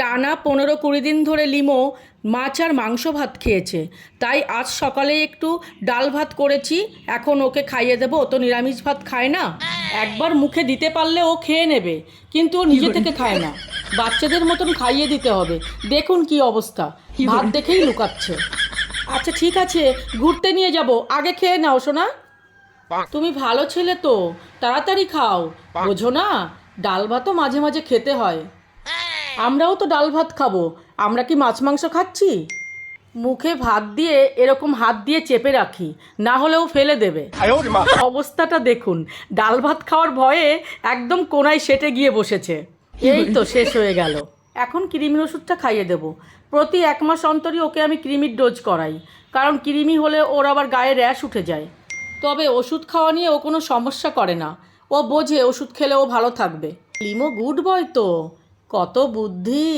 টানা 15-20 দিন ধরে লিমো মাছ আর মাংস ভাত খেয়েছে, তাই আজ সকালে একটু ডাল ভাত করেছি। এখন ওকে খাইয়ে দেবো, ও তো নিরামিষ ভাত খায় না। একবার মুখে দিতে পারলে ও খেয়ে নেবে, কিন্তু ও নিজে থেকে খায় না। বাচ্চাদের মতন খাইয়ে দিতে হবে। দেখুন কি অবস্থা, ভাত দেখেই লুকাচ্ছে। আচ্ছা ঠিক আছে, ঘুরতে নিয়ে যাব, আগে খেয়ে নাও সোনা। তুমি ভালো ছেলে তো, তাড়াতাড়ি খাও। বোঝো না, ডাল ভাতও মাঝে মাঝে খেতে হয়। আমরাও তো ডাল ভাত খাবো, আমরা কি মাছ মাংস খাচ্ছি? মুখে ভাত দিয়ে এরকম হাত দিয়ে চেপে রাখি, না হলেও ফেলে দেবে। অবস্থাটা দেখুন, ডাল ভাত খাওয়ার ভয়ে একদম কোনায় সেটে গিয়ে বসেছে। এই তো শেষ হয়ে গেল। এখন কৃমির ওষুধটা খাইয়ে দেবো। প্রতি 1 মাস অন্তরই ওকে আমি কৃমির ডোজ করাই, কারণ কৃমি হলে ওর আবার গায়ে র্যাশ উঠে যায়। তবে ওষুধ খাওয়া নিয়ে ও কোনো সমস্যা করে না, ও বোঝে ওষুধ খেলে ও ভালো থাকবে। লিমো গুড বয় তো, কত বুদ্ধি।